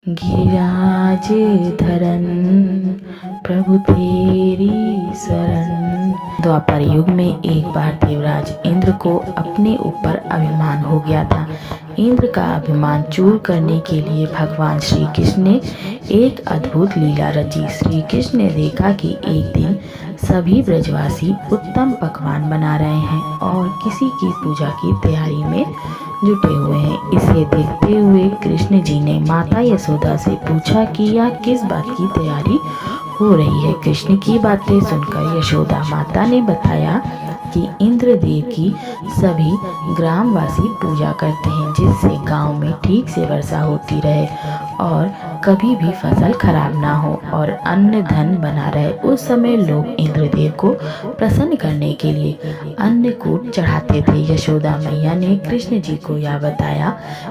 गिरिराज धरन प्रभु तेरी शरण। द्वापर युग में एक बार देवराज इंद्र को अपने ऊपर अभिमान हो गया था। इंद्र का अभिमान चूर करने के लिए भगवान श्री कृष्ण ने एक अद्भुत लीला रची। श्री कृष्ण ने देखा कि एक दिन सभी ब्रजवासी उत्तम पकवान बना रहे हैं और किसी की पूजा की तैयारी में जुटे हुए हैं। इसे देखते हुए कृष्ण जी ने माता यशोदा से पूछा कि यह किस बात की तैयारी हो रही है। कृष्ण की बातें सुनकर यशोदा माता ने बताया कि इंद्रदेव की सभी ग्रामवासी पूजा करते हैं जिससे गांव में ठीक से वर्षा होती रहे और कभी भी फसल खराब ना हो और अन्न धन बना रहे। उस समय लोग इंद्रदेव को प्रसन्न करने के लिए अन्नकूट चढ़ाते थे। यशोदा मैया ने कृष्ण जी को यह बताया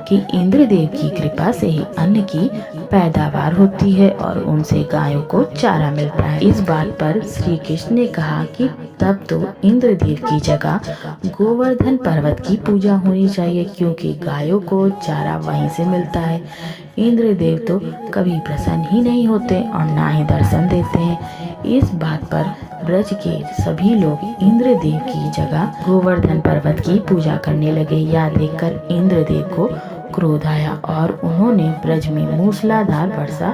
कि इंद्रदेव की कृपा से ही अन्न की पैदावार होती है और उनसे गायों को चारा मिलता है। इस बात पर श्री कृष्ण ने कहा कि तब तो इंद्रदेव की जगह गोवर्धन पर्वत की पूजा होनी चाहिए क्योंकि गायों को चारा वहीं से मिलता है। इंद्रदेव तो कभी प्रसन्न ही नहीं होते और ना ही दर्शन देते हैं। इस बात पर ब्रज के सभी लोग इंद्रदेव की जगह गोवर्धन पर्वत की पूजा करने लगे। यह देखकर इंद्रदेव को क्रोध आया और उन्होंने ब्रज में मूसलाधार वर्षा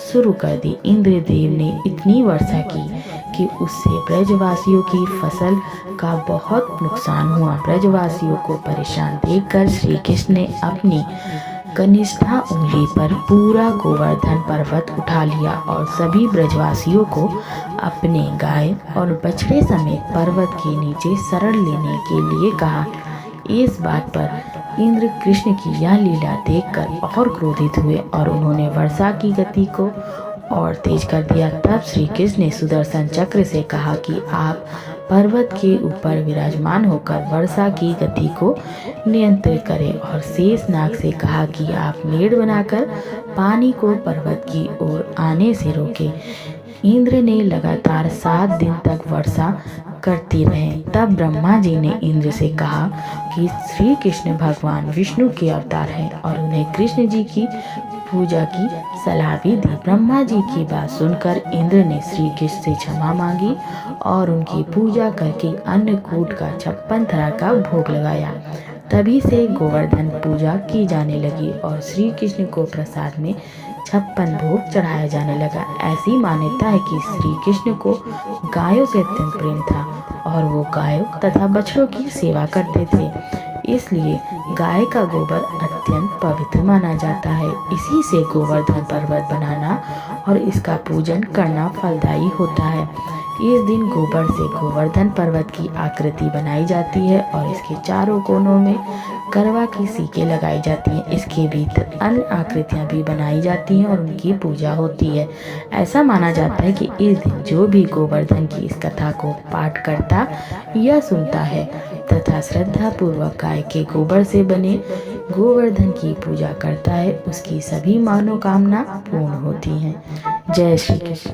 शुरू कर दी। इंद्रदेव ने इतनी वर्षा की कि उससे ब्रजवासियों की फसल का बहुत नुकसान हुआ। ब्रजवासियों को परेशान देखकर श्री कृष्ण ने अपनी कनिष्ठा उंगली पर पूरा गोवर्धन पर्वत उठा लिया और सभी ब्रजवासियों को अपने गाय और बछड़े समेत पर्वत के नीचे शरण लेने के लिए कहा। इस बात पर इंद्र कृष्ण की यह लीला देखकर और क्रोधित हुए और उन्होंने वर्षा की गति को और तेज कर दिया। तब श्री कृष्ण ने सुदर्शन चक्र से कहा कि आप पर्वत के ऊपर विराजमान होकर वर्षा की गति को नियंत्रित करें और शेषनाग से कहा कि आप मेड़ बनाकर पानी को पर्वत की ओर आने से रोकें। इंद्र ने लगातार 7 दिन तक वर्षा करती रहे। तब ब्रह्मा जी ने इंद्र से कहा कि श्री कृष्ण भगवान विष्णु के अवतार हैं और उन्हें कृष्ण जी की पूजा की सलाह भी दी। ब्रह्मा जी की बात सुनकर इंद्र ने श्री कृष्ण से क्षमा मांगी और उनकी पूजा करके अन्नकूट का 56 तरह का भोग लगाया। तभी से गोवर्धन पूजा की जाने लगी और श्री कृष्ण को प्रसाद में 56 भोग चढ़ाया जाने लगा। ऐसी मान्यता है कि श्री कृष्ण को गायों से अत्यंत प्रेम था और वो गायों तथा बछड़ों की सेवा करते थे, इसलिए गाय का गोबर अत्यंत पवित्र माना जाता है। इसी से गोवर्धन पर्वत बनाना और इसका पूजन करना फलदायी होता है। इस दिन गोबर से गोवर्धन पर्वत की आकृति बनाई जाती है और इसके चारों कोनों में करवा की सीकें लगाई जाती हैं। इसके भीतर अन्य आकृतियां भी बनाई जाती हैं और उनकी पूजा होती है। ऐसा माना जाता है कि इस दिन जो भी गोवर्धन की इस कथा को पाठ करता या सुनता है तथा श्रद्धा पूर्वक गाय के गोबर से बने गोवर्धन की पूजा करता है, उसकी सभी मनोकामना पूर्ण होती हैं। जय श्री कृष्ण।